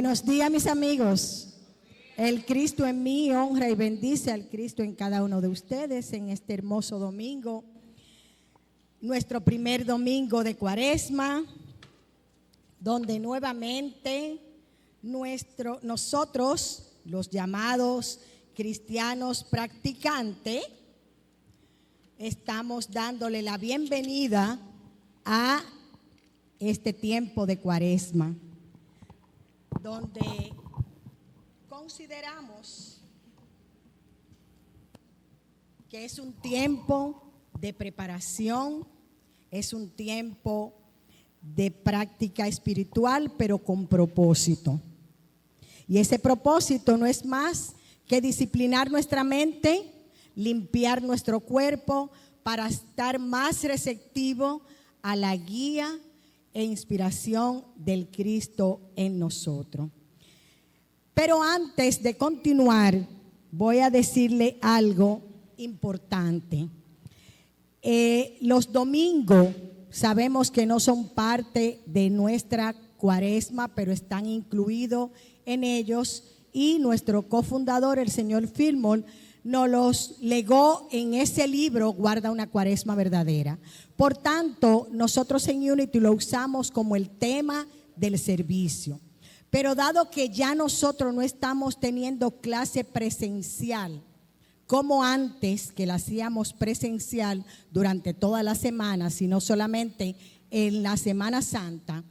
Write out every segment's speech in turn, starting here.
Buenos días, mis amigos. El Cristo en mí honra y bendice al Cristo en cada uno de ustedes en este hermoso domingo, nuestro primer domingo de Cuaresma, donde nuevamente nosotros, los llamados cristianos practicantes, estamos dándole la bienvenida a este tiempo de Cuaresma, donde consideramos que es un tiempo de preparación, es un tiempo de práctica espiritual, pero con propósito. Y ese propósito no es más que disciplinar nuestra mente, limpiar nuestro cuerpo para estar más receptivo a la guía e inspiración del Cristo en nosotros. Pero antes de continuar, voy a decirle algo importante. Los domingos sabemos que no son parte de nuestra Cuaresma, pero están incluidos en ellos, y nuestro cofundador, el señor Fillmore, nos los legó en ese libro, Guarda una Cuaresma Verdadera. Por tanto, nosotros en Unity lo usamos como el tema del servicio. Pero dado que ya nosotros no estamos teniendo clase presencial, como antes que la hacíamos presencial durante toda la semana, sino solamente en la Semana Santa,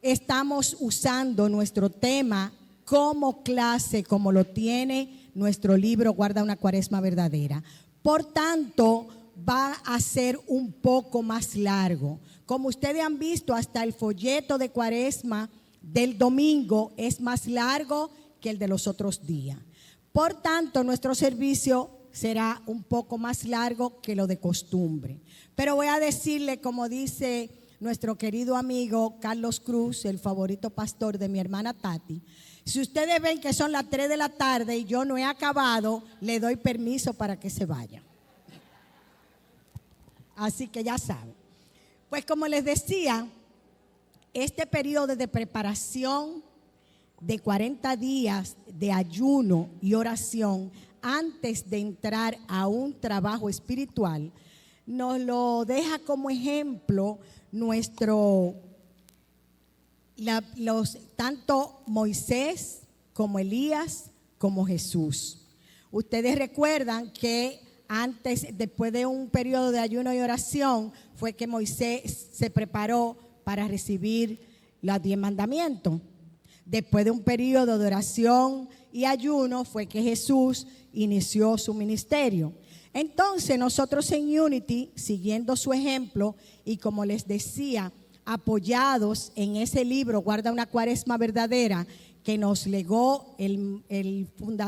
estamos usando nuestro tema como clase, como lo tiene nuestro libro Guarda una Cuaresma Verdadera. Por tanto, va a ser un poco más largo. Como ustedes han visto, hasta el folleto de Cuaresma del domingo es más largo que el de los otros días. Por tanto, nuestro servicio será un poco más largo que lo de costumbre. Pero voy a decirle, como dice nuestro querido amigo Carlos Cruz, el favorito pastor de mi hermana Tati, si ustedes ven que son las 3 de la tarde y yo no he acabado, le doy permiso para que se vaya. Así que ya saben. Pues como les decía, este periodo de preparación de 40 días de ayuno y oración antes de entrar a un trabajo espiritual, nos lo deja como ejemplo tanto Moisés como Elías como Jesús. Ustedes recuerdan que después de un periodo de ayuno y oración, fue que Moisés se preparó para recibir los 10 mandamientos. Después de un periodo de oración y ayuno, fue que Jesús inició su ministerio. Entonces, nosotros en Unity, siguiendo su ejemplo y como les decía, apoyados en ese libro, Guarda una Cuaresma Verdadera, que nos legó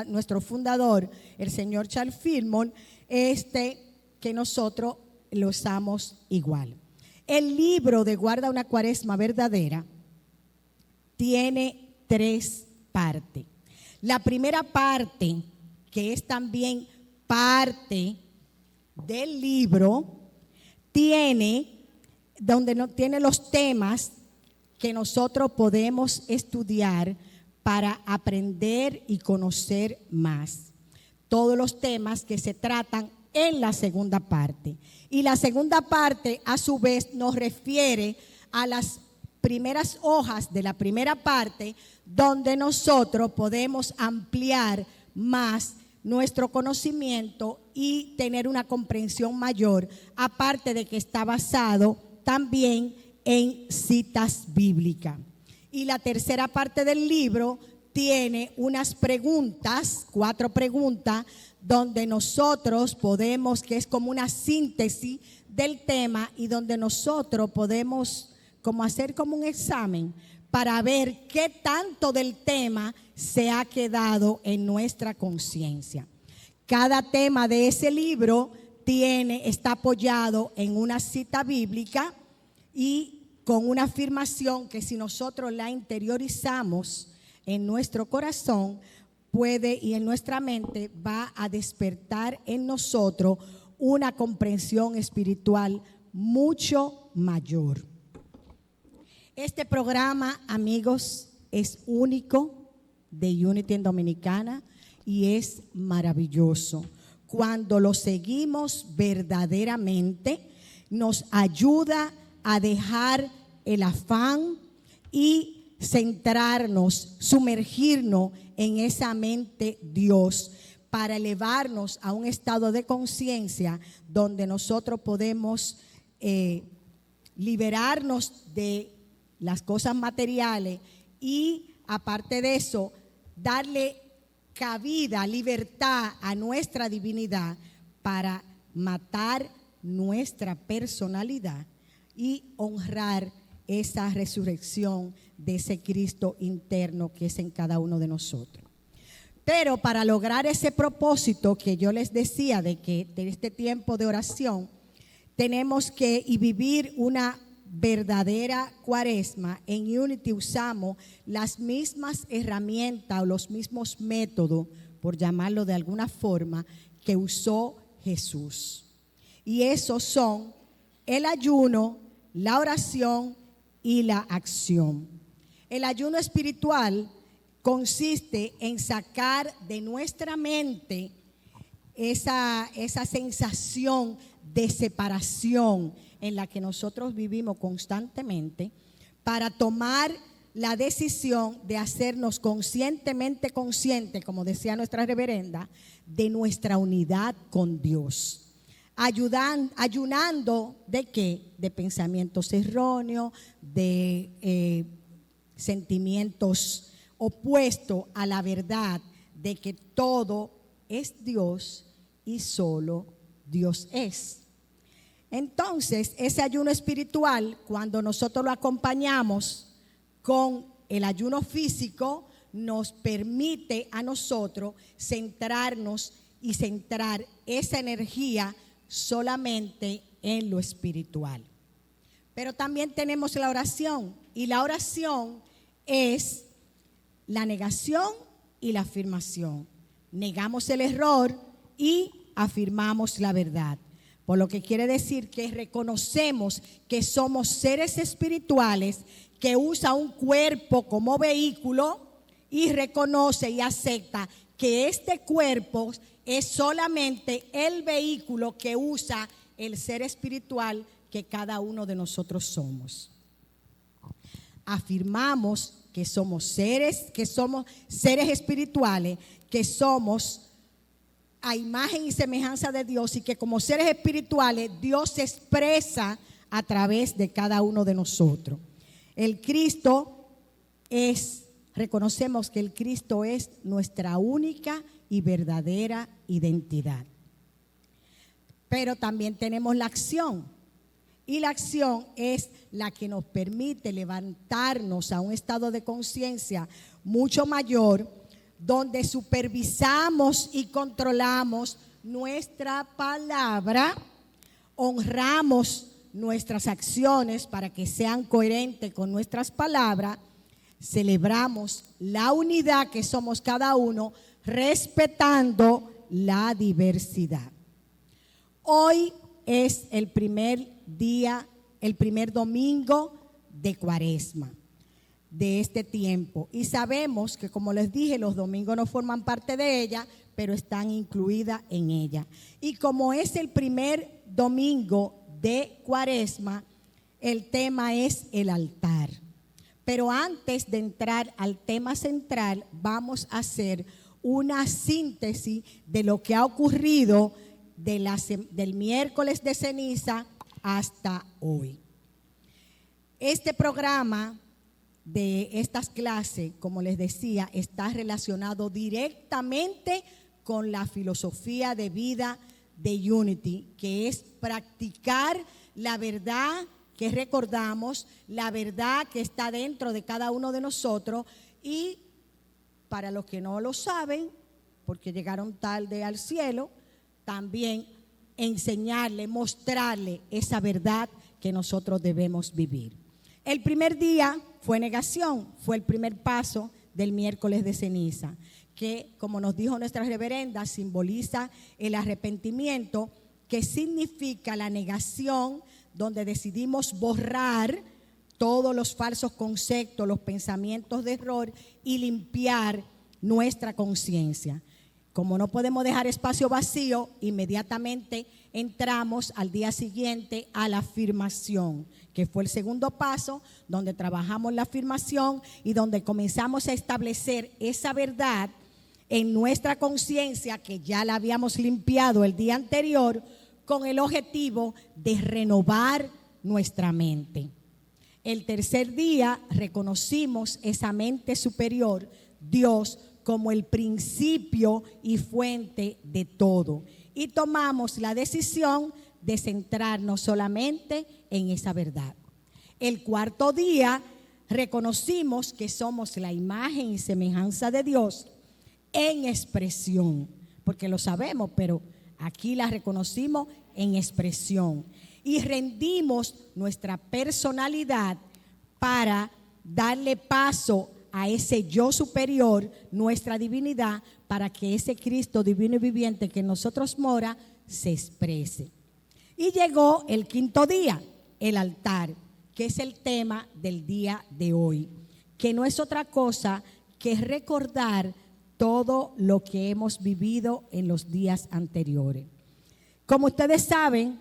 nuestro fundador, el señor Charles Fillmore, que nosotros lo usamos igual. El libro de Guarda una Cuaresma Verdadera tiene 3 partes. La primera parte, que es también parte del libro, tiene los temas que nosotros podemos estudiar para aprender y conocer más. Todos los temas que se tratan en la segunda parte. Y la segunda parte, a su vez, nos refiere a las primeras hojas de la primera parte, donde nosotros podemos ampliar más nuestro conocimiento y tener una comprensión mayor, aparte de que está basado también en citas bíblicas. Y la tercera parte del libro tiene unas preguntas, 4 preguntas, donde nosotros podemos, que es como una síntesis del tema, y donde nosotros podemos hacer como un examen para ver qué tanto del tema se ha quedado en nuestra conciencia. Cada tema de ese libro está apoyado en una cita bíblica y con una afirmación que, si nosotros la interiorizamos en nuestro corazón, y en nuestra mente, va a despertar en nosotros una comprensión espiritual mucho mayor. Este programa, amigos, es único de Unity en Dominicana y es maravilloso. Cuando lo seguimos verdaderamente, nos ayuda a dejar el afán y centrarnos, sumergirnos en esa mente Dios para elevarnos a un estado de conciencia donde nosotros podemos liberarnos de las cosas materiales y aparte de eso, darle cabida, libertad a nuestra divinidad para matar nuestra personalidad y honrar esa resurrección de ese Cristo interno que es en cada uno de nosotros. Pero para lograr ese propósito que yo les decía de este tiempo de oración, tenemos que vivir una verdadera cuaresma. En Unity usamos las mismas herramientas o los mismos métodos, por llamarlo de alguna forma, que usó Jesús. Y esos son el ayuno, la oración y la acción. El ayuno espiritual consiste en sacar de nuestra mente esa sensación de separación en la que nosotros vivimos constantemente para tomar la decisión de hacernos conscientemente conscientes, como decía nuestra reverenda, de nuestra unidad con Dios. Ayunando ¿de qué? De pensamientos erróneos, de sentimientos opuestos a la verdad de que todo es Dios y solo Dios es. Entonces, ese ayuno espiritual, cuando nosotros lo acompañamos con el ayuno físico, nos permite a nosotros centrarnos y centrar esa energía solamente en lo espiritual. Pero también tenemos la oración, y la oración es la negación y la afirmación. Negamos el error y afirmamos la verdad. Por lo que quiere decir que reconocemos que somos seres espirituales que usa un cuerpo como vehículo y reconoce y acepta que este cuerpo es solamente el vehículo que usa el ser espiritual que cada uno de nosotros somos. Afirmamos que somos seres espirituales, que somos a imagen y semejanza de Dios y que como seres espirituales Dios se expresa a través de cada uno de nosotros. Reconocemos que el Cristo es nuestra única y verdadera identidad. Pero también tenemos la acción. Y la acción es la que nos permite levantarnos a un estado de conciencia mucho mayor, donde supervisamos y controlamos nuestra palabra, honramos nuestras acciones para que sean coherentes con nuestras palabras, celebramos la unidad que somos cada uno, respetando la diversidad. Hoy es el primer día, el primer domingo de Cuaresma de este tiempo. Y sabemos que, como les dije, los domingos no forman parte de ella, pero están incluidas en ella. Y como es el primer domingo de Cuaresma, el tema es el altar. Pero antes de entrar al tema central, vamos a hacer una síntesis de lo que ha ocurrido del miércoles de ceniza hasta hoy. Este programa de estas clases, como les decía, está relacionado directamente con la filosofía de vida de Unity, que es practicar la verdad que recordamos, la verdad que está dentro de cada uno de nosotros, y para los que no lo saben, porque llegaron tarde al cielo, también enseñarle, mostrarle esa verdad que nosotros debemos vivir. El primer día fue negación, fue el primer paso del miércoles de ceniza, que, como nos dijo nuestra reverenda, simboliza el arrepentimiento, que significa la negación, donde decidimos borrar todos los falsos conceptos, los pensamientos de error y limpiar nuestra conciencia. Como no podemos dejar espacio vacío, inmediatamente entramos al día siguiente a la afirmación, que fue el segundo paso, donde trabajamos la afirmación y donde comenzamos a establecer esa verdad en nuestra conciencia, que ya la habíamos limpiado el día anterior, con el objetivo de renovar nuestra mente. El tercer día reconocimos esa mente superior, Dios, como el principio y fuente de todo. Y tomamos la decisión de centrarnos solamente en esa verdad. El cuarto día reconocimos que somos la imagen y semejanza de Dios en expresión, porque lo sabemos, pero aquí la reconocimos en expresión. Y rendimos nuestra personalidad para darle paso a ese yo superior, nuestra divinidad, para que ese Cristo divino y viviente que en nosotros mora se exprese. Y llegó el quinto día, el altar, que es el tema del día de hoy, que no es otra cosa que recordar todo lo que hemos vivido en los días anteriores. Como ustedes saben,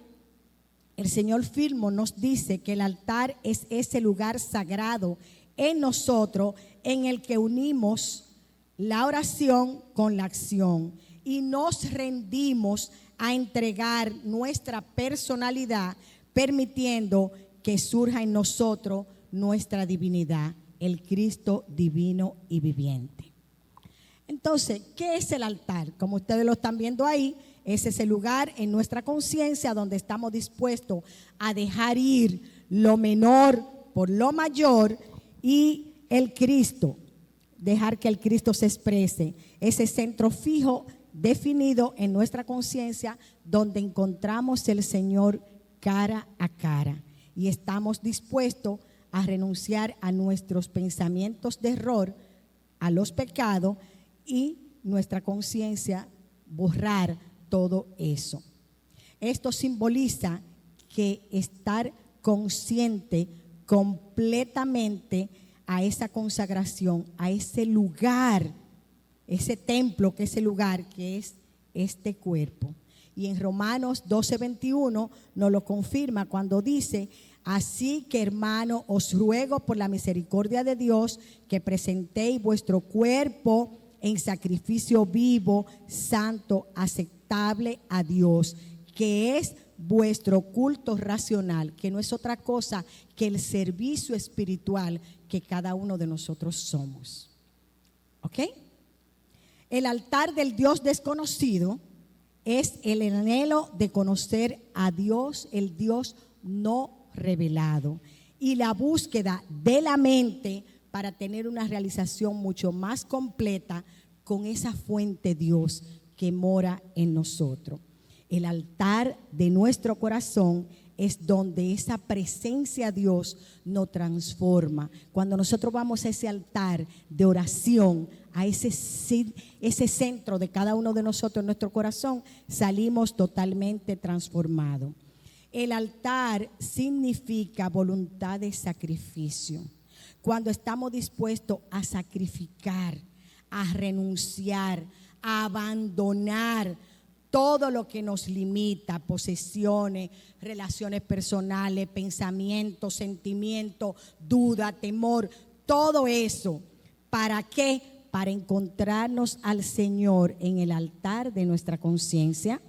el Señor Filmo nos dice que el altar es ese lugar sagrado en nosotros en el que unimos la oración con la acción y nos rendimos a entregar nuestra personalidad, permitiendo que surja en nosotros nuestra divinidad, el Cristo divino y viviente. Entonces, ¿qué es el altar? Como ustedes lo están viendo ahí, es ese lugar en nuestra conciencia donde estamos dispuestos a dejar ir lo menor por lo mayor y el Cristo, dejar que el Cristo se exprese, ese centro fijo definido en nuestra conciencia donde encontramos el Señor cara a cara y estamos dispuestos a renunciar a nuestros pensamientos de error, a los pecados y nuestra conciencia borrar todo eso. Esto simboliza que estar consciente completamente a esa consagración, a ese lugar, ese templo, que es ese lugar que es este cuerpo. Y en Romanos 12:21 nos lo confirma cuando dice: así que, hermano, os ruego por la misericordia de Dios que presentéis vuestro cuerpo en sacrificio vivo, santo, aceptable a Dios, que es vuestro culto racional, que no es otra cosa que el servicio espiritual que cada uno de nosotros somos. ¿Ok? El altar del Dios desconocido es el anhelo de conocer a Dios, el Dios no revelado, y la búsqueda de la mente para tener una realización mucho más completa con esa fuente Dios que mora en nosotros. El altar de nuestro corazón es donde esa presencia de Dios nos transforma. Cuando nosotros vamos a ese altar de oración, a ese centro de cada uno de nosotros en nuestro corazón, salimos totalmente transformados. El altar significa voluntad de sacrificio. Cuando estamos dispuestos a sacrificar, a renunciar, a abandonar todo lo que nos limita, posesiones, relaciones personales, pensamientos, sentimientos, duda, temor, todo eso. ¿Para qué? Para encontrarnos al Señor en el altar de nuestra conciencia,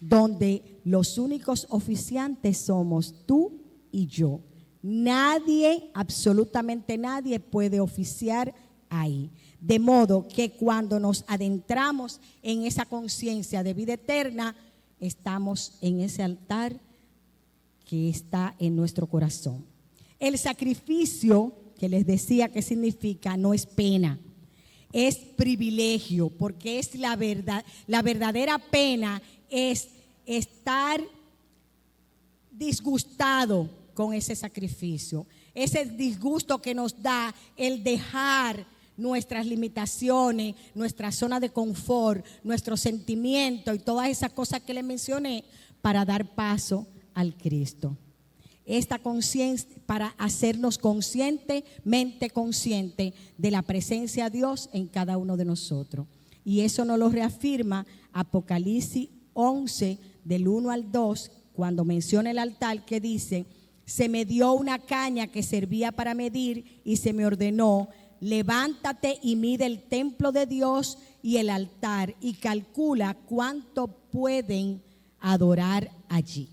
donde los únicos oficiantes somos tú y yo. Nadie, absolutamente nadie puede oficiar ahí. De modo que cuando nos adentramos en esa conciencia de vida eterna, estamos en ese altar que está en nuestro corazón. El sacrificio, que les decía que significa, no es pena, es privilegio, porque es la verdad. La verdadera pena es estar disgustado con ese sacrificio, ese disgusto que nos da el dejar nuestras limitaciones, nuestra zona de confort, nuestros sentimientos y todas esas cosas que les mencioné para dar paso al Cristo. esta conciencia, para hacernos mente consciente de la presencia de Dios en cada uno de nosotros. Y eso nos lo reafirma Apocalipsis 11, del 1 al 2, cuando menciona el altar, que dice: se me dio una caña que servía para medir y se me ordenó: levántate y mide el templo de Dios y el altar y calcula cuánto pueden adorar allí.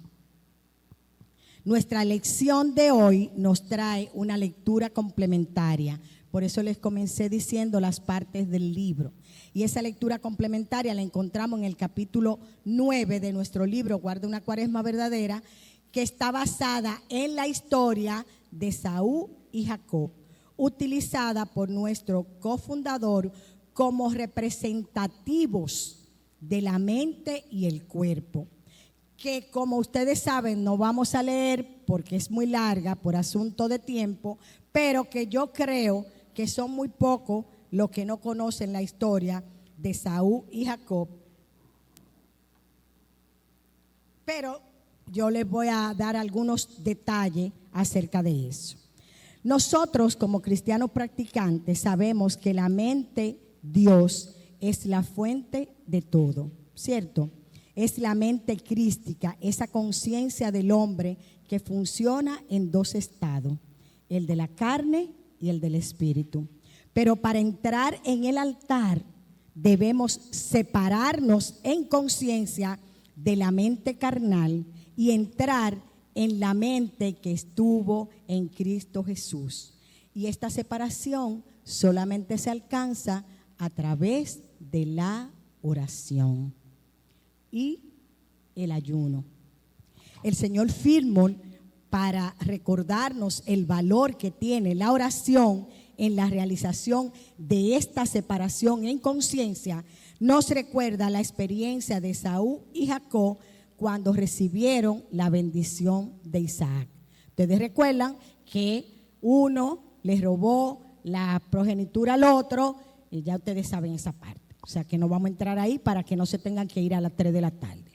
Nuestra lección de hoy nos trae una lectura complementaria. Por eso les comencé diciendo las partes del libro. Y esa lectura complementaria la encontramos en el capítulo 9 de nuestro libro, Guarda una Cuaresma Verdadera, que está basada en la historia de Esaú y Jacob, utilizada por nuestro cofundador como representativos de la mente y el cuerpo, que, como ustedes saben, no vamos a leer porque es muy larga por asunto de tiempo, pero que yo creo que son muy pocos los que no conocen la historia de Esaú y Jacob. Pero yo les voy a dar algunos detalles acerca de eso. Nosotros, como cristianos practicantes, sabemos que la mente, Dios, es la fuente de todo, ¿cierto? Es la mente crística, esa conciencia del hombre que funciona en dos estados, el de la carne y el del espíritu. Pero para entrar en el altar debemos separarnos en conciencia de la mente carnal y entrar en la mente que estuvo en Cristo Jesús. Y esta separación solamente se alcanza a través de la oración y el ayuno. El señor Fillmore, para recordarnos el valor que tiene la oración en la realización de esta separación en conciencia, nos recuerda la experiencia de Esaú y Jacob cuando recibieron la bendición de Isaac. Ustedes recuerdan que uno le robó la progenitura al otro, y ya ustedes saben esa parte. O sea que no vamos a entrar ahí para que no se tengan que ir a las 3 de la tarde.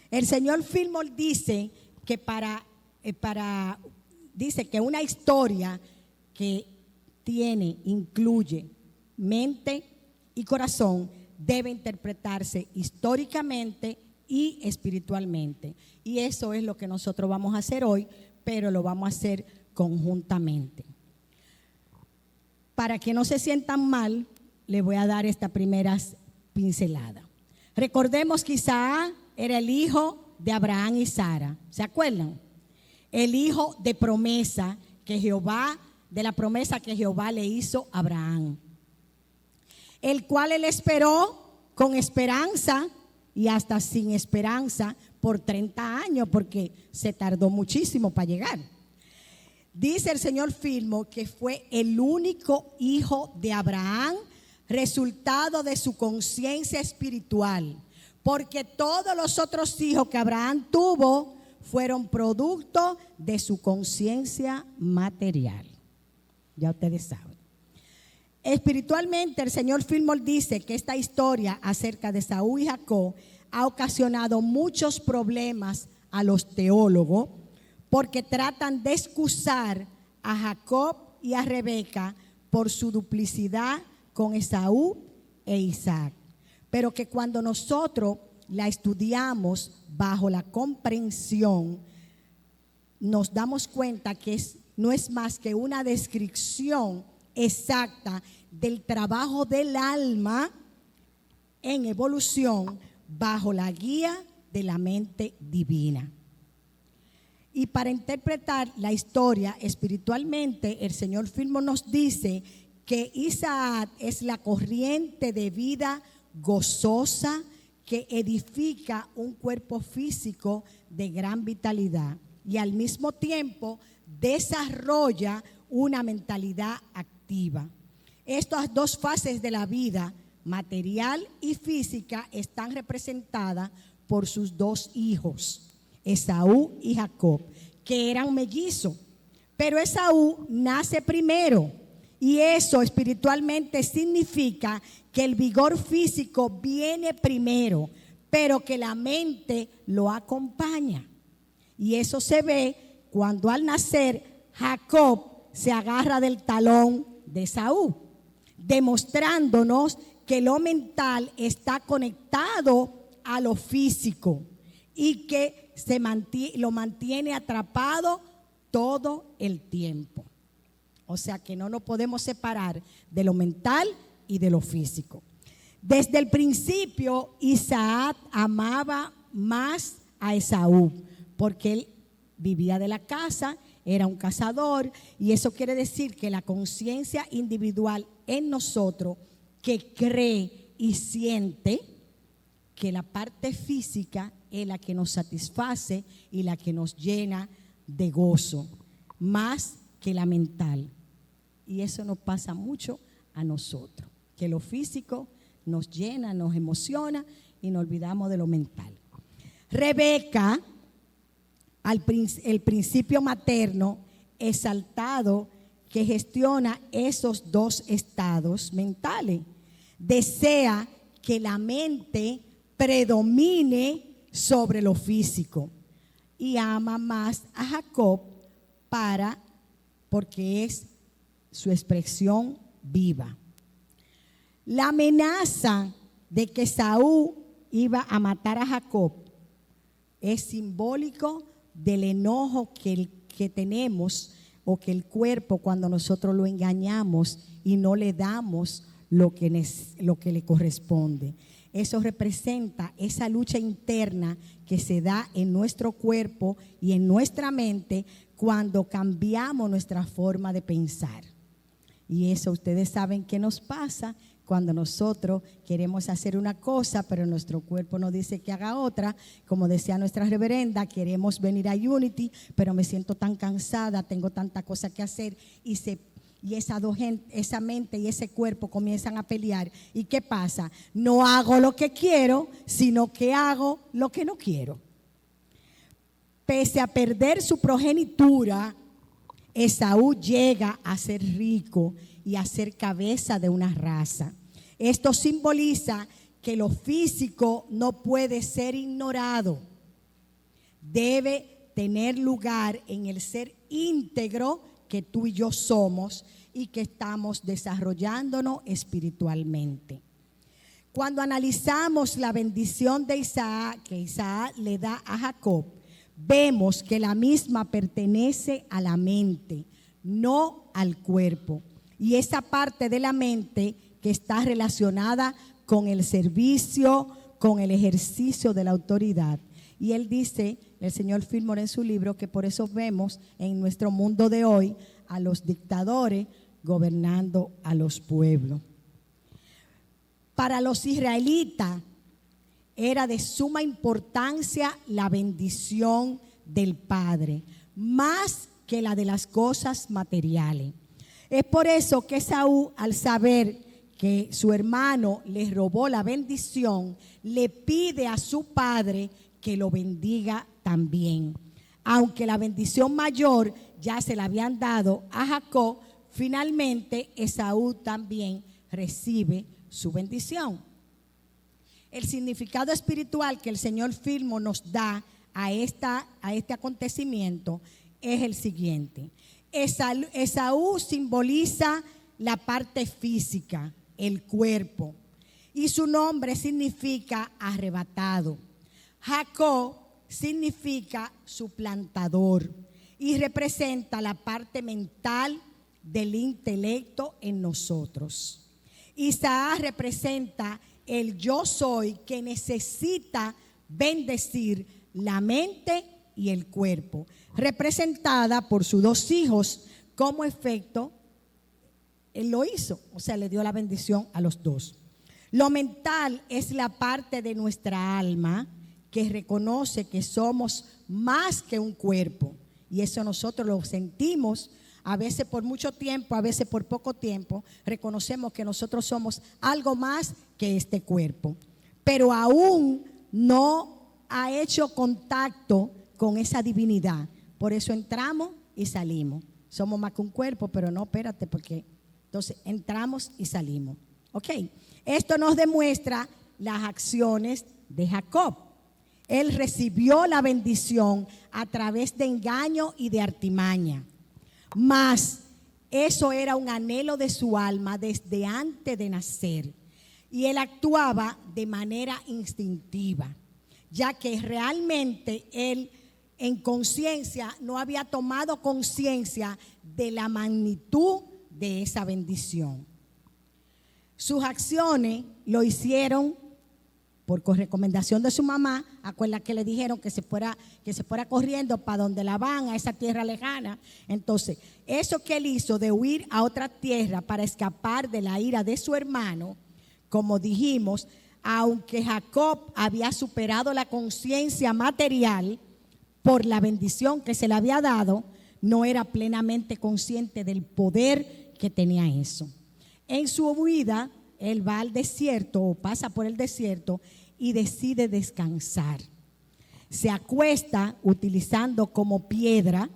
El señor Fillmore dice que dice que una historia que incluye mente y corazón debe interpretarse históricamente y espiritualmente. Y eso es lo que nosotros vamos a hacer hoy, pero lo vamos a hacer conjuntamente. Para que no se sientan mal, les voy a dar esta primera pincelada. Recordemos que Isaac era el hijo de Abraham y Sara. ¿Se acuerdan? El hijo de promesa de la promesa que Jehová le hizo a Abraham, el cual él esperó con esperanza y hasta sin esperanza por 30 años, porque se tardó muchísimo para llegar. Dice el señor Fillmore que fue el único hijo de Abraham, resultado de su conciencia espiritual, porque todos los otros hijos que Abraham tuvo fueron producto de su conciencia material. Ya ustedes saben. Espiritualmente, el señor Fillmore dice que esta historia acerca de Esaú y Jacob ha ocasionado muchos problemas a los teólogos, porque tratan de excusar a Jacob y a Rebeca por su duplicidad con Esaú e Isaac. Pero que cuando nosotros la estudiamos bajo la comprensión, nos damos cuenta que no es más que una descripción exacta del trabajo del alma en evolución bajo la guía de la mente divina. Y para interpretar la historia espiritualmente, el señor Fillmore nos dice que Isaac es la corriente de vida gozosa que edifica un cuerpo físico de gran vitalidad y al mismo tiempo desarrolla una mentalidad activa. Estas dos fases de la vida, material y física, están representadas por sus dos hijos, Esaú y Jacob, que eran mellizos. Pero Esaú nace primero, y eso espiritualmente significa que el vigor físico viene primero, pero que la mente lo acompaña. Y eso se ve cuando al nacer Jacob se agarra del talón de Esaú, demostrándonos que lo mental está conectado a lo físico y que lo mantiene atrapado todo el tiempo. O sea que no nos podemos separar de lo mental y de lo físico. Desde el principio, Isaac amaba más a Esaú porque él vivía de la caza, era un cazador, y eso quiere decir que la conciencia individual en nosotros que cree y siente que la parte física es la que nos satisface y la que nos llena de gozo, más que la mental. Y eso nos pasa mucho a nosotros, que lo físico nos llena, nos emociona y nos olvidamos de lo mental. Rebeca, el principio materno exaltado que gestiona esos dos estados mentales, desea que la mente predomine sobre lo físico y ama más a Jacob porque es su expresión viva. La amenaza de que Esaú iba a matar a Jacob es simbólico del enojo que tenemos o que el cuerpo cuando nosotros lo engañamos y no le damos lo que le corresponde. Eso representa esa lucha interna que se da en nuestro cuerpo y en nuestra mente cuando cambiamos nuestra forma de pensar. Y eso ustedes saben qué nos pasa cuando nosotros queremos hacer una cosa, pero nuestro cuerpo nos dice que haga otra. Como decía nuestra reverenda, queremos venir a Unity, pero me siento tan cansada, tengo tanta cosa que hacer y esa mente y ese cuerpo comienzan a pelear. ¿Y qué pasa? No hago lo que quiero, sino que hago lo que no quiero. Pese a perder su progenitura, Esaú llega a ser rico y a ser cabeza de una raza. Esto simboliza que lo físico no puede ser ignorado. Debe tener lugar en el ser íntegro que tú y yo somos y que estamos desarrollándonos espiritualmente. Cuando analizamos la bendición de Isaac, que Isaac le da a Jacob, vemos que la misma pertenece a la mente, no al cuerpo. Y esa parte de la mente que está relacionada con el servicio, con el ejercicio de la autoridad. Y él dice, el señor Fillmore en su libro, que por eso vemos en nuestro mundo de hoy a los dictadores gobernando a los pueblos. Para los israelitas era de suma importancia la bendición del Padre, más que la de las cosas materiales. Es por eso que Esaú, al saber que su hermano le robó la bendición, le pide a su padre que lo bendiga también. Aunque la bendición mayor ya se la habían dado a Jacob, finalmente Esaú también recibe su bendición. El significado espiritual que el señor Fillmore nos da a este acontecimiento es el siguiente. Esaú simboliza la parte física, el cuerpo, y su nombre significa arrebatado. Jacob significa suplantador y representa la parte mental del intelecto en nosotros. Isaac representa el yo soy que necesita bendecir la mente y el cuerpo, representada por sus dos hijos. Como efecto, él lo hizo, o sea, le dio la bendición a los dos. Lo mental es la parte de nuestra alma que reconoce que somos más que un cuerpo, y eso nosotros lo sentimos a veces por mucho tiempo, a veces por poco tiempo. Reconocemos que nosotros somos algo más que este cuerpo, pero aún no ha hecho contacto con esa divinidad. Por eso entramos y salimos. Somos más que un cuerpo, pero no, espérate, porque entonces entramos y salimos. Ok, esto nos demuestra las acciones de Jacob. Él recibió la bendición a través de engaño y de artimaña. Mas eso era un anhelo de su alma desde antes de nacer. Y él actuaba de manera instintiva, ya que realmente él en conciencia no había tomado conciencia de la magnitud de esa bendición. Sus acciones lo hicieron por recomendación de su mamá. Acuerda que le dijeron que se fuera corriendo para donde Labán, a esa tierra lejana. Entonces, eso que él hizo de huir a otra tierra para escapar de la ira de su hermano, como dijimos, aunque Jacob había superado la conciencia material por la bendición que se le había dado, no era plenamente consciente del poder que tenía eso. En su huida, él va al desierto o pasa por el desierto y decide descansar. Se acuesta utilizando como piedra,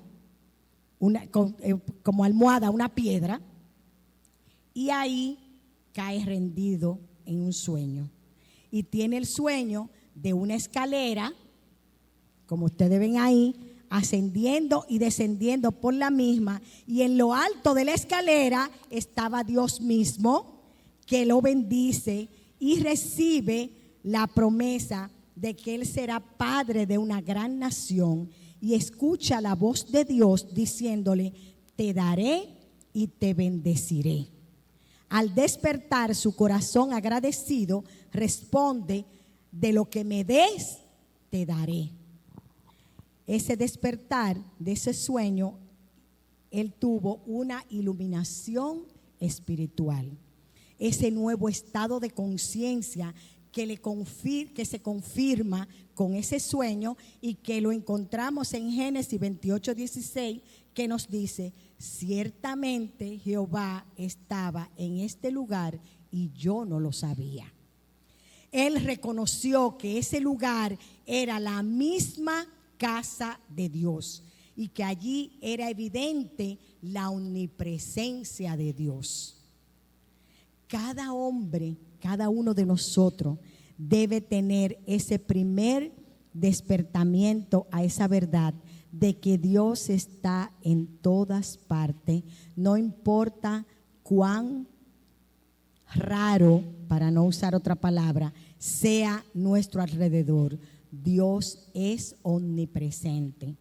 como almohada, una piedra, y ahí cae rendido en un sueño. Y tiene el sueño de una escalera, como ustedes ven ahí, ascendiendo y descendiendo por la misma, y en lo alto de la escalera estaba Dios mismo, que lo bendice y recibe la promesa de que él será padre de una gran nación, y escucha la voz de Dios diciéndole: te daré y te bendeciré. Al despertar, su corazón agradecido responde: de lo que me des, te daré. Ese despertar de ese sueño, él tuvo una iluminación espiritual. Ese nuevo estado de conciencia que se confirma con ese sueño, y que lo encontramos en Génesis 28:16, que nos dice: ciertamente Jehová estaba en este lugar y yo no lo sabía. Él reconoció que ese lugar era la misma casa de Dios y que allí era evidente la omnipresencia de Dios. Cada hombre, cada uno de nosotros debe tener ese primer despertamiento a esa verdad de que Dios está en todas partes, no importa cuán raro, para no usar otra palabra, sea nuestro alrededor. Dios es omnipresente.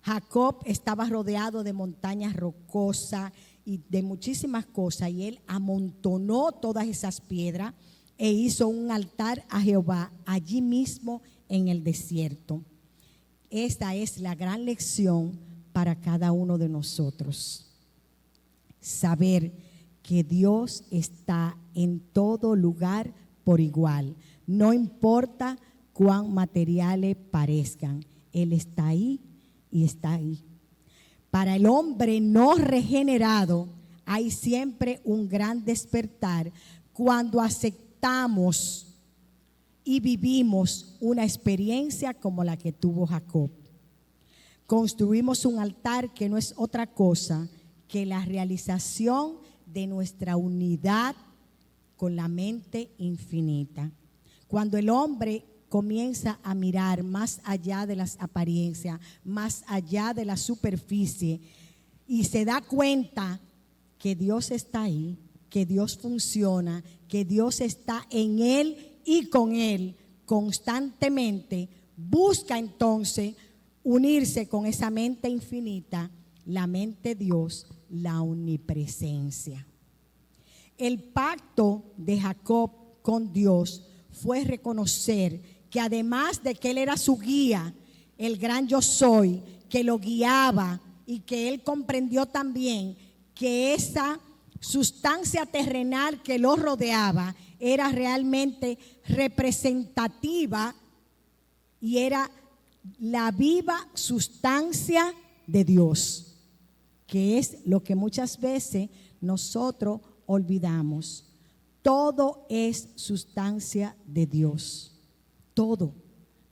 Jacob estaba rodeado de montañas rocosas y de muchísimas cosas, y él amontonó todas esas piedras e hizo un altar a Jehová allí mismo en el desierto. Esta es la gran lección para cada uno de nosotros. Saber que Dios está en todo lugar por igual. No importa cuán materiales parezcan, Él está ahí y está ahí. Para el hombre no regenerado hay siempre un gran despertar cuando aceptamos y vivimos una experiencia como la que tuvo Jacob. Construimos un altar que no es otra cosa que la realización de nuestra unidad con la mente infinita. Cuando el hombre comienza a mirar más allá de las apariencias, más allá de la superficie, y se da cuenta que Dios está ahí, que Dios funciona, que Dios está en él y con él constantemente, busca entonces unirse con esa mente infinita, la mente Dios, la omnipresencia. El pacto de Jacob con Dios fue reconocer que además de que él era su guía, el gran yo soy, que lo guiaba, y que él comprendió también que esa sustancia terrenal que lo rodeaba era realmente representativa y era la viva sustancia de Dios, que es lo que muchas veces nosotros olvidamos. Todo es sustancia de Dios. Todo,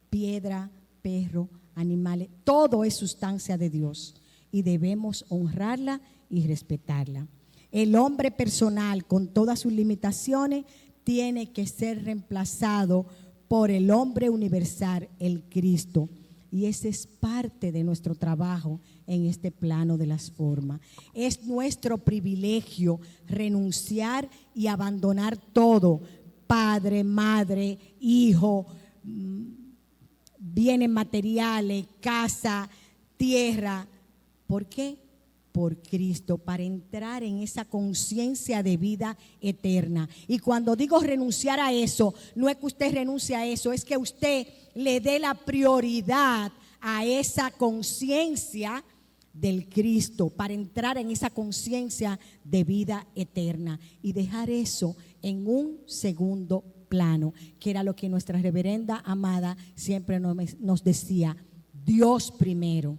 piedra, perro, animales, todo es sustancia de Dios y debemos honrarla y respetarla. El hombre personal, con todas sus limitaciones, tiene que ser reemplazado por el hombre universal, el Cristo. Y ese es parte de nuestro trabajo en este plano de las formas. Es nuestro privilegio renunciar y abandonar todo: padre, madre, hijo, bienes materiales, casa, tierra. ¿Por qué? Por Cristo, para entrar en esa conciencia de vida eterna. Y cuando digo renunciar a eso, no es que usted renuncie a eso, es que usted le dé la prioridad a esa conciencia del Cristo, para entrar en esa conciencia de vida eterna y dejar eso en un segundo plano, que era lo que nuestra reverenda amada siempre nos decía: Dios primero.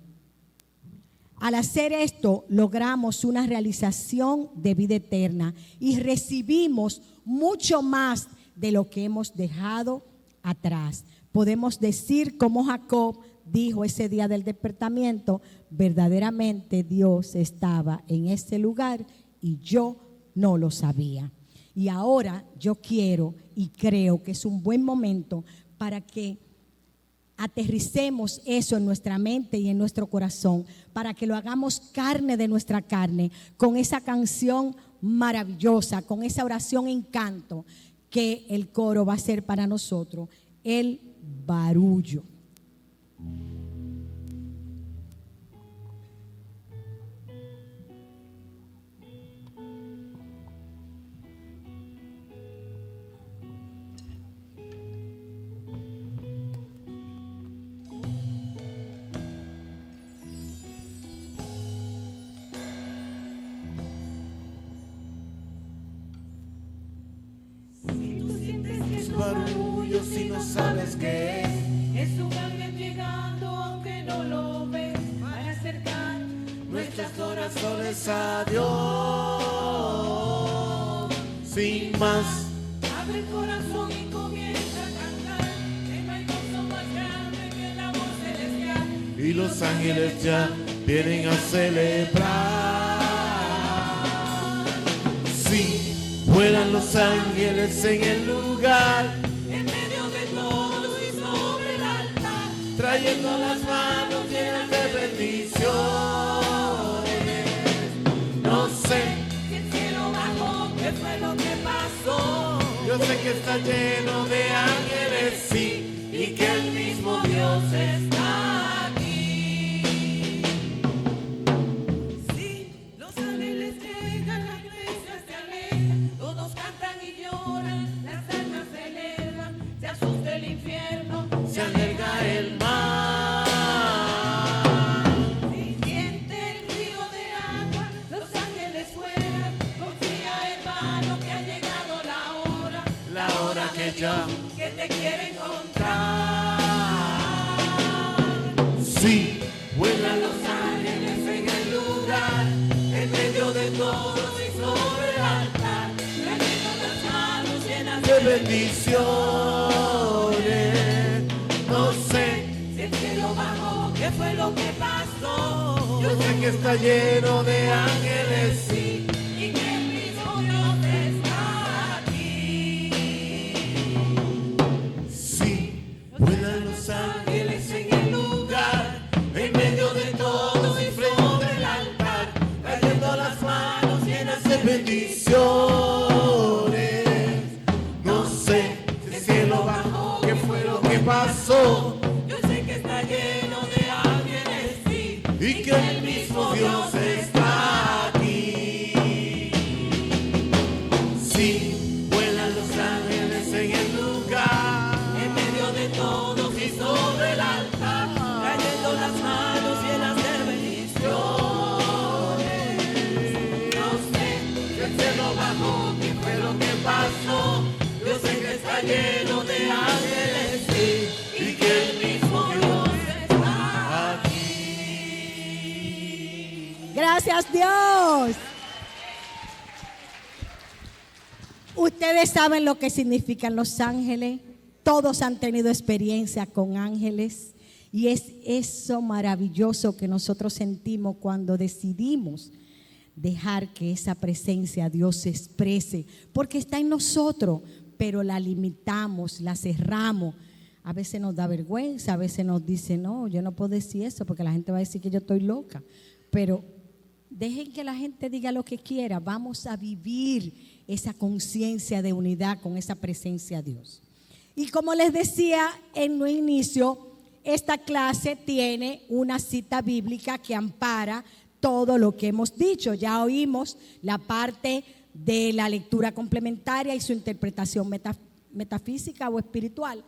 Al hacer esto, logramos una realización de vida eterna y recibimos mucho más de lo que hemos dejado atrás. Podemos decir como Jacob dijo ese día del despertamiento: verdaderamente Dios estaba en este lugar y yo no lo sabía. Y ahora yo quiero y creo que es un buen momento para que aterricemos eso en nuestra mente y en nuestro corazón, para que lo hagamos carne de nuestra carne, con esa canción maravillosa, con esa oración en canto que el coro va a ser para nosotros: el barullo. Barullo si no sabes qué es un ángel llegando aunque no lo ves, para acercar nuestras oraciones a Dios. Sin más, abre el corazón y comienza a cantar, no hay gozo más grande que la voz celestial, y los ángeles ya vienen a celebrar. Sí, vuelan los ángeles en el lugar, en medio de todos y sobre el altar, trayendo las manos llenas de bendiciones. No sé si el cielo bajó, qué fue lo que pasó. Yo sé que está lleno de ángeles, sí, y que el mismo Dios está aquí. Sí, los ángeles llegan, la iglesia se alegra, todos cantan y lloran, las almas se elevan, se asusta el infierno, Se alerga el mar. si siente el río de agua, los ángeles fuera, confía hermano que ha llegado La hora que ya, que te quiere encontrar. sí, vuelan los ángeles en el lugar, en medio de todos y sobre el altar, Trayendo las manos llenas de bendiciones. No sé, si el cielo bajó, qué fue lo que pasó. yo sé que está lleno de ángeles, sí, Y que el mismo Dios está aquí. sí, vuelan los ángeles en el lugar, en medio de todos y frente al altar, trayendo las manos llenas de bendiciones. No sé si el cielo bajó, qué fue lo que pasó, Yo sé que está lleno de ángeles, sí, y que el mismo Dios está aquí. Sí, vuelan los ángeles en el lugar, en medio de todos y sobre el altar, trayendo las manos llenas de bendiciones. No sé que el cielo bajó, qué fue lo que pasó. Yo sé que está lleno de ángeles, sí, y que el mismo Dios está aquí. Gracias, Dios. Ustedes saben lo que significan los ángeles. Todos han tenido experiencia con ángeles. Y es eso maravilloso que nosotros sentimos cuando decidimos dejar que esa presencia de Dios se exprese. Porque está en nosotros. pero la limitamos, la cerramos. A veces nos da vergüenza, a veces nos dice, no, yo no puedo decir eso porque la gente va a decir que yo estoy loca. Pero dejen que la gente diga lo que quiera, vamos a vivir esa conciencia de unidad con esa presencia de Dios. Y como les decía en un inicio, esta clase tiene una cita bíblica que ampara todo lo que hemos dicho. Ya oímos la parte de la lectura complementaria y su interpretación metafísica o espiritual.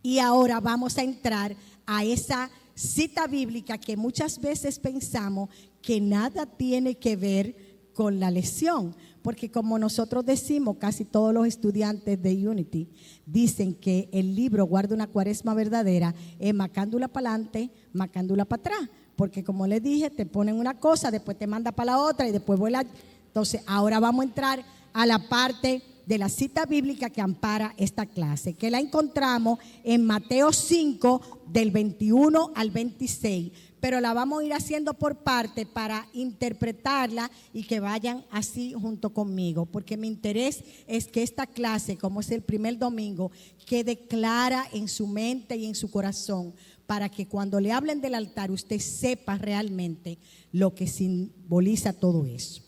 Y ahora vamos a entrar a esa cita bíblica que muchas veces pensamos que nada tiene que ver con la lección, porque como nosotros decimos, casi todos los estudiantes de Unity dicen que el libro Guarda una Cuaresma Verdadera es macándula para adelante, macándula para atrás, porque como les dije, te ponen una cosa, después te manda para la otra y después vuela. Entonces ahora vamos a entrar a la parte de la cita bíblica que ampara esta clase, que la encontramos en Mateo 5 del 21 al 26, pero la vamos a ir haciendo por parte para interpretarla y que vayan así junto conmigo, porque mi interés es que esta clase, como es el primer domingo, quede clara en su mente y en su corazón, para que cuando le hablen del altar usted sepa realmente lo que simboliza todo eso.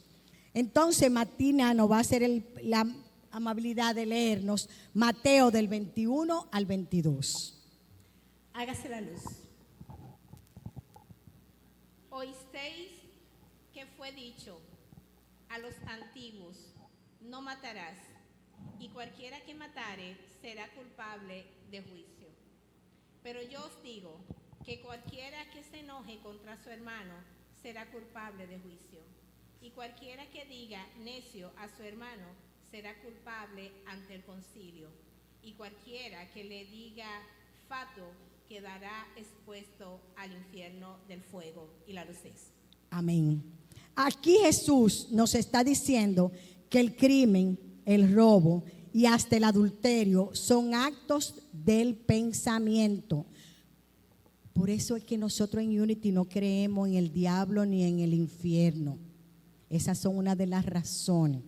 Entonces Martina nos va a hacer la amabilidad de leernos Mateo del 21 al 22. Hágase la luz. Oísteis que fue dicho a los antiguos, no matarás, y cualquiera que matare será culpable de juicio. Pero yo os digo que cualquiera que se enoje contra su hermano será culpable de juicio. Y cualquiera que diga necio a su hermano será culpable ante el concilio. Y cualquiera que le diga fatuo quedará expuesto al infierno del fuego. Y la luz es. Amén. Aquí Jesús nos está diciendo que el crimen, el robo y hasta el adulterio son actos del pensamiento. Por eso es que nosotros en Unity no creemos en el diablo ni en el infierno. Esas son una de las razones.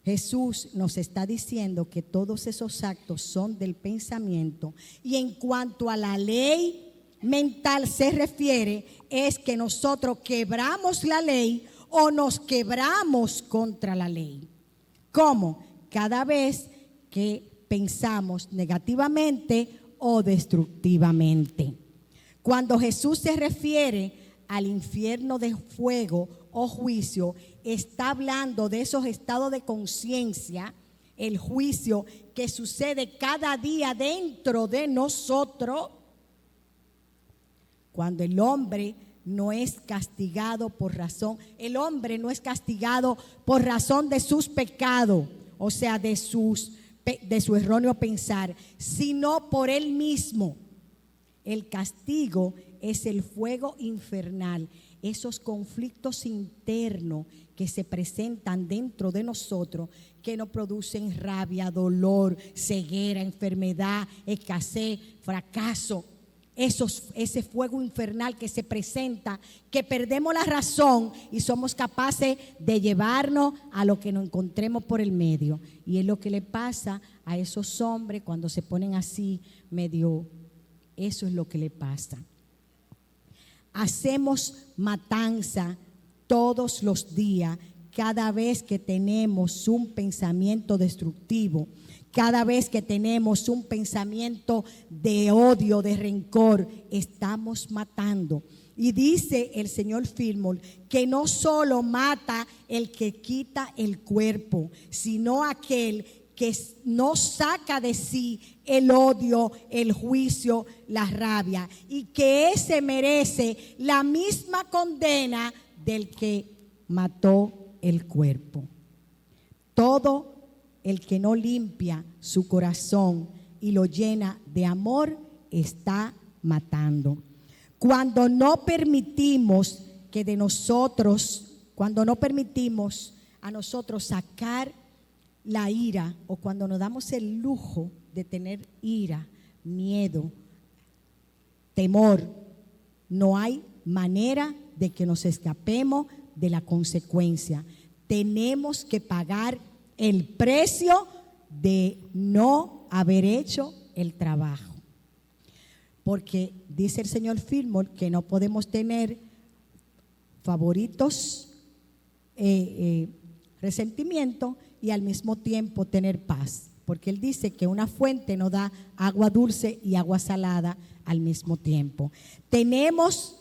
Jesús nos está diciendo que todos esos actos son del pensamiento, y en cuanto a la ley mental se refiere, es que nosotros quebramos la ley o nos quebramos contra la ley. ¿Cómo? Cada vez que pensamos negativamente o destructivamente. Cuando Jesús se refiere al infierno de fuego o juicio, está hablando de esos estados de conciencia, el juicio que sucede cada día dentro de nosotros, cuando el hombre no es castigado por razón, el hombre no es castigado por razón de sus pecados, o sea, de su erróneo pensar, sino por él mismo. El castigo es el fuego infernal, esos conflictos internos que se presentan dentro de nosotros, que nos producen rabia, dolor, ceguera, enfermedad, escasez, fracaso. Ese fuego infernal que se presenta, que perdemos la razón y somos capaces de llevarnos a lo que nos encontremos por el medio. Y es lo que le pasa a esos hombres cuando se ponen así medio. Eso es lo que le pasa. Hacemos matanza todos los días, cada vez que tenemos un pensamiento destructivo, cada vez que tenemos un pensamiento de odio, de rencor, estamos matando. Y dice el señor Fillmore que no solo mata el que quita el cuerpo, sino aquel que no saca de sí el odio, el juicio, la rabia, y que ese merece la misma condena del que mató el cuerpo. Todo el que no limpia su corazón y lo llena de amor está matando. Cuando no permitimos que de nosotros, cuando no permitimos a nosotros sacar la ira, o cuando nos damos el lujo de tener ira, miedo, temor, no hay manera de que nos escapemos de la consecuencia. Tenemos que pagar el precio de no haber hecho el trabajo. Porque dice el señor Fillmore que no podemos tener favoritos, resentimiento y al mismo tiempo tener paz. Porque él dice que una fuente no da agua dulce y agua salada al mismo tiempo. Tenemos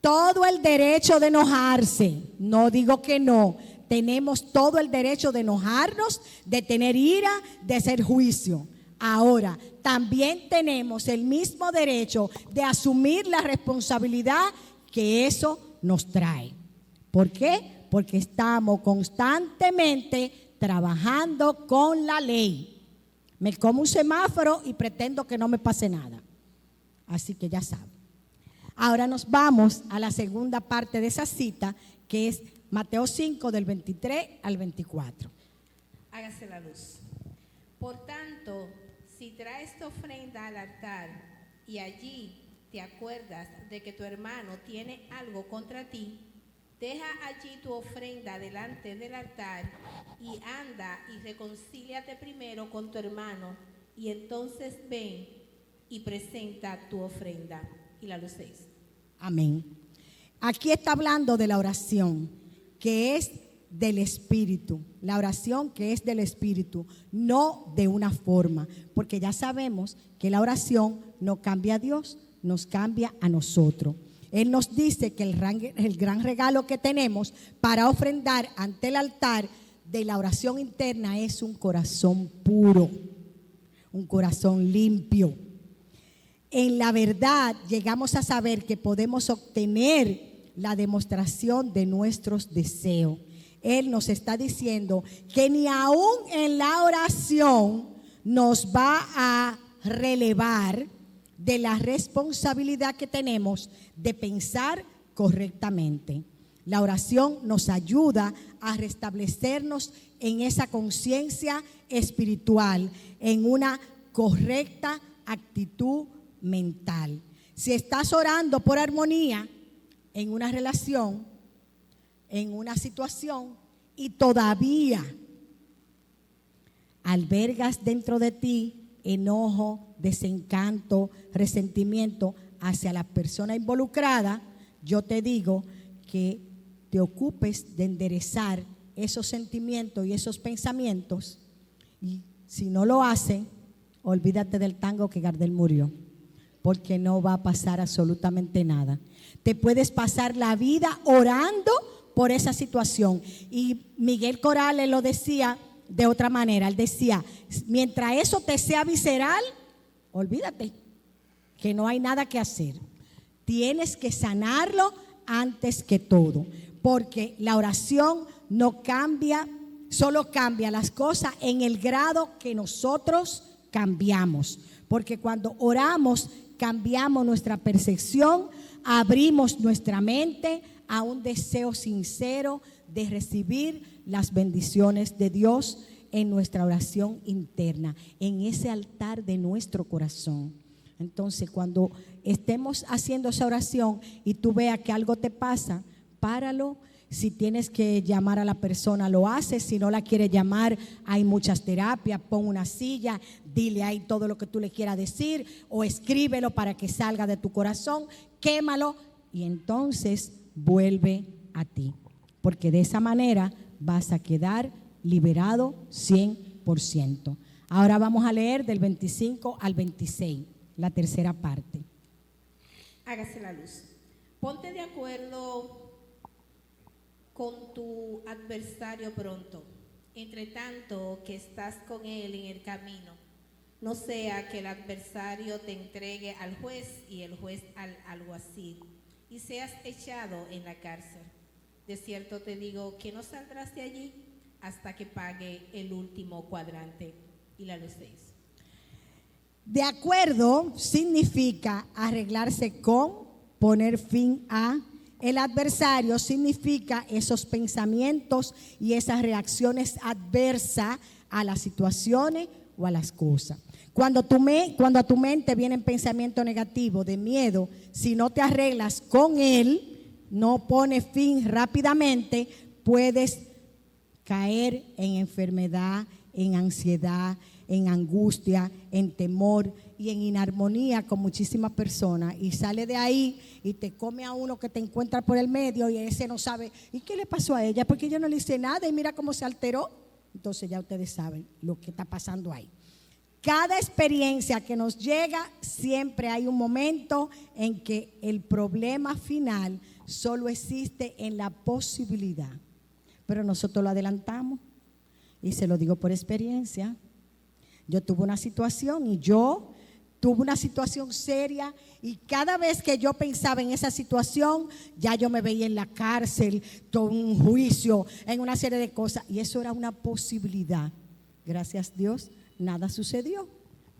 todo el derecho de enojarse, no digo que no. Tenemos todo el derecho de enojarnos, de tener ira, de hacer juicio. Ahora, también tenemos el mismo derecho de asumir la responsabilidad que eso nos trae. ¿Por qué? Porque estamos constantemente trabajando con la ley. Me como un semáforo y pretendo que no me pase nada. Así que ya saben. Ahora nos vamos a la segunda parte de esa cita, que es Mateo 5, del 23 al 24. Hágase la luz. Por tanto, si traes tu ofrenda al altar y allí te acuerdas de que tu hermano tiene algo contra ti, deja allí tu ofrenda delante del altar y anda y reconcíliate primero con tu hermano y entonces ven y presenta tu ofrenda. Y la luz 6. Amén. Aquí está hablando de la oración, que es del Espíritu. La oración que es del Espíritu, no de una forma. Porque ya sabemos que la oración no cambia a Dios, nos cambia a nosotros. Él nos dice que el gran regalo que tenemos para ofrendar ante el altar de la oración interna es un corazón puro, un corazón limpio. En la verdad llegamos a saber que podemos obtener la demostración de nuestros deseos. Él nos está diciendo que ni aún en la oración nos va a relevar de la responsabilidad que tenemos de pensar correctamente. La oración nos ayuda a restablecernos en esa conciencia espiritual, en una correcta actitud mental. Si estás orando por armonía en una relación, en una situación, y todavía albergas dentro de ti enojo, desencanto, resentimiento hacia la persona involucrada, yo te digo que te ocupes de enderezar esos sentimientos y esos pensamientos, y si no lo hace, olvídate del tango que Gardel murió, porque no va a pasar absolutamente nada. Te puedes pasar la vida orando por esa situación. Y Miguel Corrales lo decía de otra manera. Él decía, mientras eso te sea visceral, olvídate que no hay nada que hacer. Tienes que sanarlo antes que todo, porque la oración no cambia, solo cambia las cosas en el grado que nosotros cambiamos. Porque cuando oramos, cambiamos nuestra percepción, abrimos nuestra mente a un deseo sincero de recibir las bendiciones de Dios en nuestra oración interna, en ese altar de nuestro corazón. Entonces, cuando estemos haciendo esa oración y tú veas que algo te pasa, páralo. Si tienes que llamar a la persona, lo haces. Si no la quieres llamar, hay muchas terapias. Pon una silla, dile ahí todo lo que tú le quieras decir, o escríbelo para que salga de tu corazón, quémalo y entonces vuelve a ti. Porque de esa manera vas a quedar liberado 100%. Ahora vamos a leer del 25 al 26, la tercera parte. Hágase la luz. Ponte de acuerdo con tu adversario pronto, entre tanto que estás con él en el camino. No sea que el adversario te entregue al juez y el juez al alguacil y seas echado en la cárcel. De cierto te digo que no saldrás de allí hasta que pague el último cuadrante. Y la luz 6. De acuerdo significa arreglarse con, poner fin a. El adversario significa esos pensamientos y esas reacciones adversas a las situaciones o a las cosas. Cuando a tu mente vienen pensamientos negativos, de miedo, si no te arreglas con él, no pones fin rápidamente, puedes caer en enfermedad, en ansiedad, en angustia, en temor y en inarmonía con muchísimas personas, y sale de ahí y te come a uno que te encuentra por el medio y ese no sabe, ¿y qué le pasó a ella? Porque yo no le hice nada y mira cómo se alteró. Entonces ya ustedes saben lo que está pasando ahí. Cada experiencia que nos llega, siempre hay un momento en que el problema final solo existe en la posibilidad, pero nosotros lo adelantamos, y se lo digo por experiencia. Yo tuve una situación seria, y cada vez que yo pensaba en esa situación, ya yo me veía en la cárcel, todo un juicio, en una serie de cosas, y eso era una posibilidad. Gracias a Dios, nada sucedió,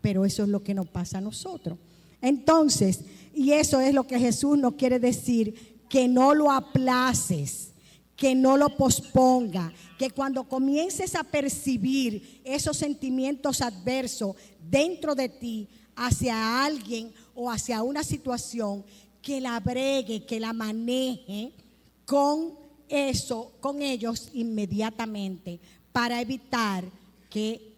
pero eso es lo que nos pasa a nosotros. Entonces, y eso es lo que Jesús nos quiere decir, que no lo aplaces, que no lo posponga, que cuando comiences a percibir esos sentimientos adversos dentro de ti hacia alguien o hacia una situación, que la bregue, que la maneje con ellos inmediatamente, para evitar que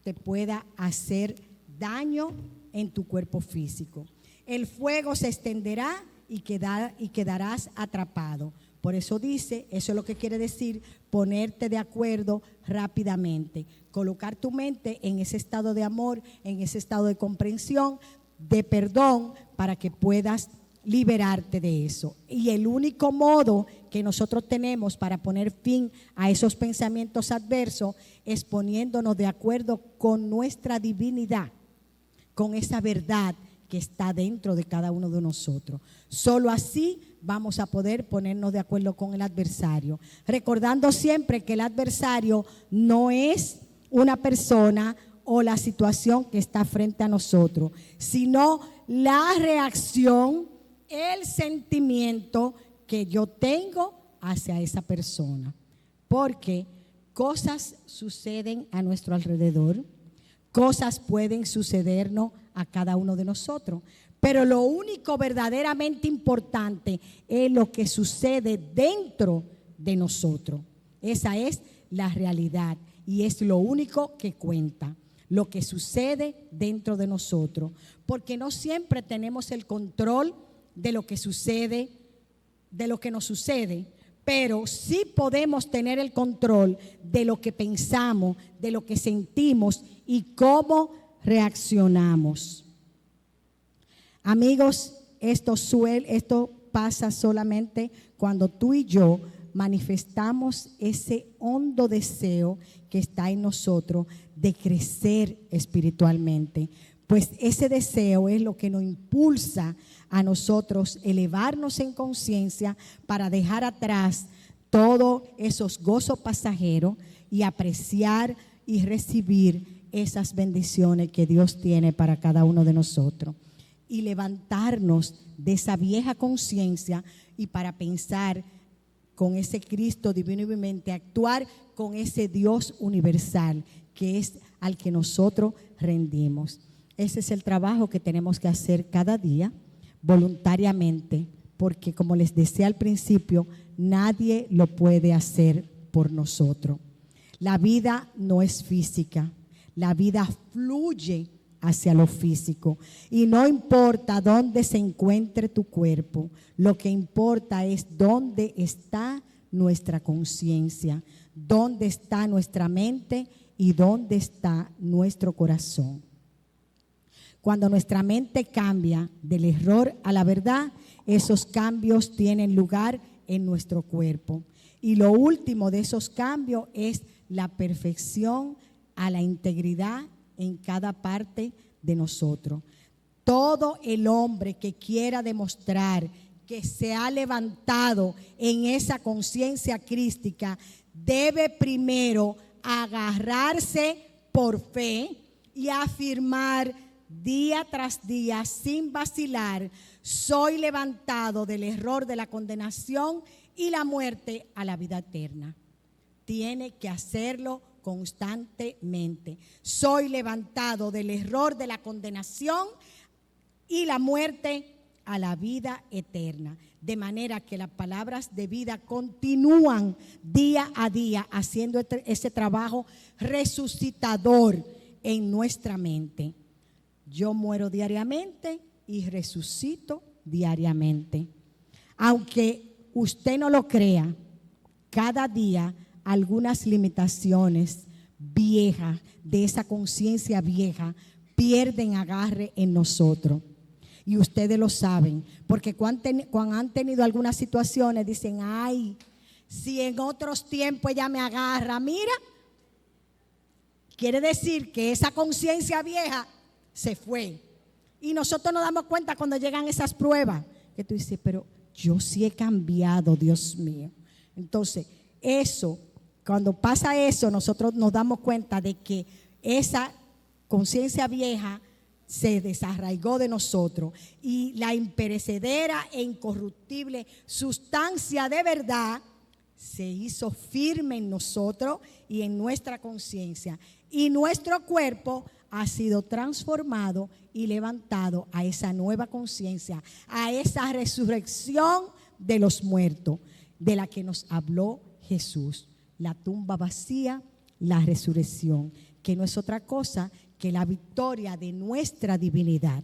te pueda hacer daño en tu cuerpo físico. El fuego se extenderá y quedarás atrapado. Por eso dice, eso es lo que quiere decir, ponerte de acuerdo rápidamente, colocar tu mente en ese estado de amor, en ese estado de comprensión, de perdón, para que puedas liberarte de eso. Y el único modo que nosotros tenemos para poner fin a esos pensamientos adversos es poniéndonos de acuerdo con nuestra divinidad, con esa verdad que está dentro de cada uno de nosotros. Solo así vamos a poder ponernos de acuerdo con el adversario, recordando siempre que el adversario no es una persona o la situación que está frente a nosotros, sino la reacción, el sentimiento que yo tengo hacia esa persona. Porque cosas suceden a nuestro alrededor, cosas pueden sucedernos a cada uno de nosotros, pero lo único verdaderamente importante es lo que sucede dentro de nosotros. Esa es la realidad y es lo único que cuenta, lo que sucede dentro de nosotros, porque no siempre tenemos el control de lo que sucede, de lo que nos sucede, pero sí podemos tener el control de lo que pensamos, de lo que sentimos y cómo reaccionamos. Amigos, esto pasa solamente cuando tú y yo manifestamos ese hondo deseo que está en nosotros de crecer espiritualmente, pues ese deseo es lo que nos impulsa a nosotros elevarnos en conciencia para dejar atrás todos esos gozos pasajeros y apreciar y recibir esas bendiciones que Dios tiene para cada uno de nosotros, y levantarnos de esa vieja conciencia y para pensar con ese Cristo divino y viviente, actuar con ese Dios universal que es al que nosotros rendimos. Ese es el trabajo que tenemos que hacer cada día voluntariamente, porque como les decía al principio, nadie lo puede hacer por nosotros. La vida no es física, la vida fluye hacia lo físico, y no importa dónde se encuentre tu cuerpo, lo que importa es dónde está nuestra conciencia, dónde está nuestra mente y dónde está nuestro corazón. Cuando nuestra mente cambia del error a la verdad, esos cambios tienen lugar en nuestro cuerpo, y lo último de esos cambios es la perfección a la integridad en cada parte de nosotros. Todo el hombre que quiera demostrar que se ha levantado en esa conciencia crística debe primero agarrarse por fe y afirmar día tras día sin vacilar: soy levantado del error de la condenación y la muerte a la vida eterna. Tiene que hacerlo constantemente. Soy levantado del error de la condenación y la muerte a la vida eterna. De manera que las palabras de vida continúan día a día haciendo ese trabajo resucitador en nuestra mente. Yo muero diariamente y resucito diariamente. Aunque usted no lo crea, cada día algunas limitaciones viejas de esa conciencia vieja pierden agarre en nosotros. Y ustedes lo saben, porque cuando han tenido algunas situaciones dicen, ay, si en otros tiempos ella me agarra, mira, quiere decir que esa conciencia vieja se fue. Y nosotros nos damos cuenta cuando llegan esas pruebas, que tú dices, pero yo sí he cambiado, Dios mío. Entonces, eso, cuando pasa eso, nosotros nos damos cuenta de que esa conciencia vieja se desarraigó de nosotros y la imperecedera e incorruptible sustancia de verdad se hizo firme en nosotros y en nuestra conciencia, y nuestro cuerpo ha sido transformado y levantado a esa nueva conciencia, a esa resurrección de los muertos de la que nos habló Jesús. La tumba vacía, la resurrección, que no es otra cosa que la victoria de nuestra divinidad.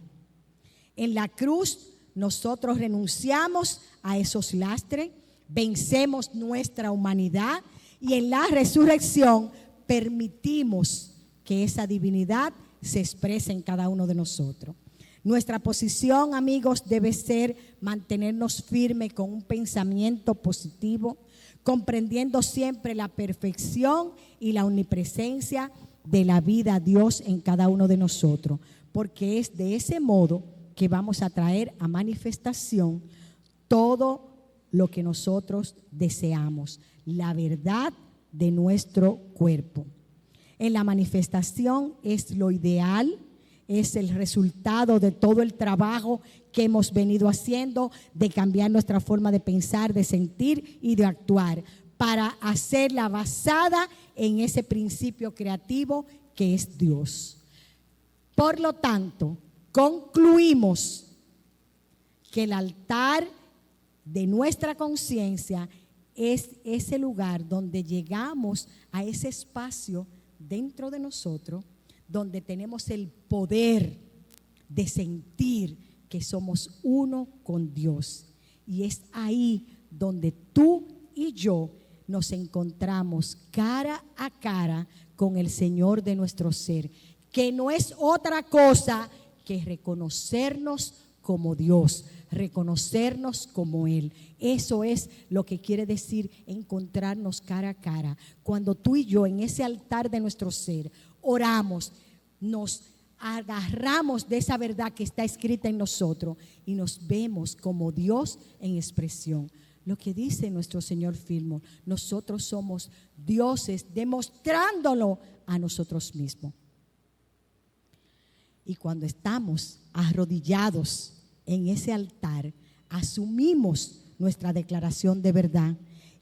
En la cruz nosotros renunciamos a esos lastres, vencemos nuestra humanidad y en la resurrección permitimos que esa divinidad se exprese en cada uno de nosotros. Nuestra posición, amigos, debe ser mantenernos firmes con un pensamiento positivo, comprendiendo siempre la perfección y la omnipresencia de la vida Dios en cada uno de nosotros, porque es de ese modo que vamos a traer a manifestación todo lo que nosotros deseamos, la verdad de nuestro cuerpo. En la manifestación es lo ideal, es el resultado de todo el trabajo que hemos venido haciendo, de cambiar nuestra forma de pensar, de sentir y de actuar, para hacerla basada en ese principio creativo que es Dios. Por lo tanto, concluimos que el altar de nuestra conciencia es ese lugar donde llegamos a ese espacio dentro de nosotros, donde tenemos el poder de sentir que somos uno con Dios. Y es ahí donde tú y yo nos encontramos cara a cara con el Señor de nuestro ser, que no es otra cosa que reconocernos como Dios, reconocernos como Él. Eso es lo que quiere decir encontrarnos cara a cara. Cuando tú y yo en ese altar de nuestro ser oramos, nos agarramos de esa verdad que está escrita en nosotros y nos vemos como Dios en expresión. Lo que dice nuestro Señor Fillmore, nosotros somos dioses demostrándolo a nosotros mismos. Y cuando estamos arrodillados en ese altar, asumimos nuestra declaración de verdad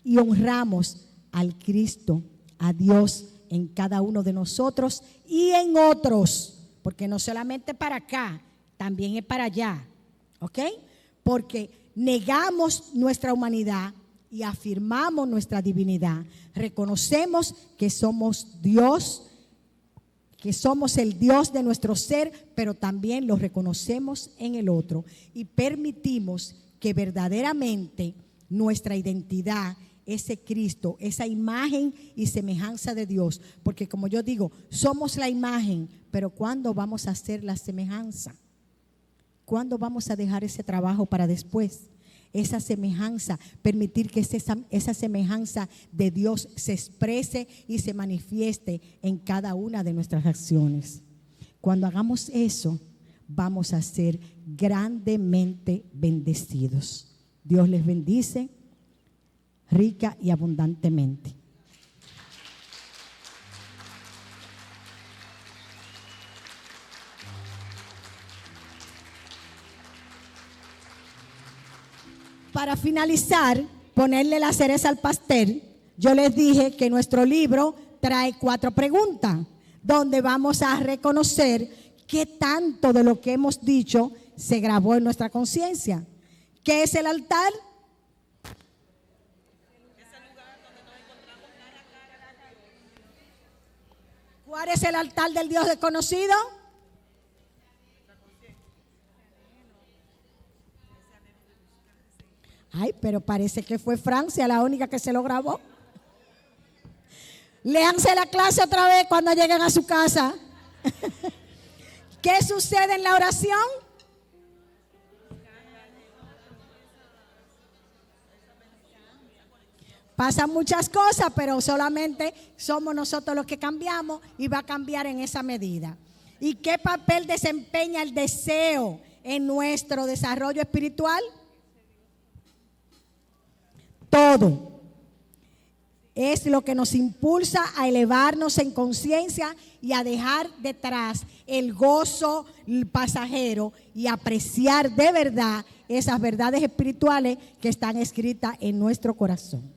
y honramos al Cristo, a Dios en cada uno de nosotros y en otros, porque no solamente para acá, también es para allá, ¿ok? Porque negamos nuestra humanidad y afirmamos nuestra divinidad. Reconocemos que somos Dios, que somos el Dios de nuestro ser, pero también lo reconocemos en el otro y permitimos que verdaderamente nuestra identidad, ese Cristo, esa imagen y semejanza de Dios, porque como yo digo, somos la imagen, pero ¿cuándo vamos a hacer la semejanza? ¿Cuándo vamos a dejar ese trabajo para después? Esa semejanza, permitir que esa semejanza de Dios se exprese y se manifieste en cada una de nuestras acciones. Cuando hagamos eso, vamos a ser grandemente bendecidos. Dios les bendice rica y abundantemente. Para finalizar, ponerle la cereza al pastel, yo les dije que nuestro libro trae 4 preguntas, donde vamos a reconocer qué tanto de lo que hemos dicho se grabó en nuestra conciencia. ¿Qué es el altar? ¿Cuál es el altar del Dios desconocido? Ay, pero parece que fue Francia la única que se lo grabó. Léanse la clase otra vez cuando lleguen a su casa. ¿Qué sucede en la oración? Pasan muchas cosas, pero solamente somos nosotros los que cambiamos y va a cambiar en esa medida. ¿Y qué papel desempeña el deseo en nuestro desarrollo espiritual? Todo. Es lo que nos impulsa a elevarnos en conciencia y a dejar detrás el gozo pasajero y apreciar de verdad esas verdades espirituales que están escritas en nuestro corazón.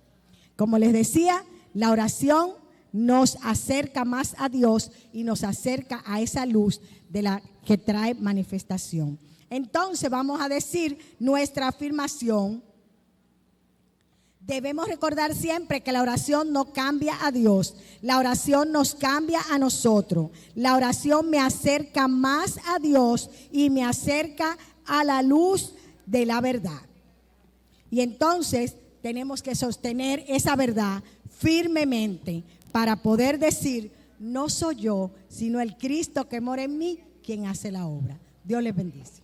Como les decía, la oración nos acerca más a Dios y nos acerca a esa luz de la que trae manifestación. Entonces vamos a decir nuestra afirmación. Debemos recordar siempre que la oración no cambia a Dios, la oración nos cambia a nosotros. La oración me acerca más a Dios y me acerca a la luz de la verdad. Y entonces tenemos que sostener esa verdad firmemente para poder decir, no soy yo, sino el Cristo que mora en mí quien hace la obra. Dios les bendice.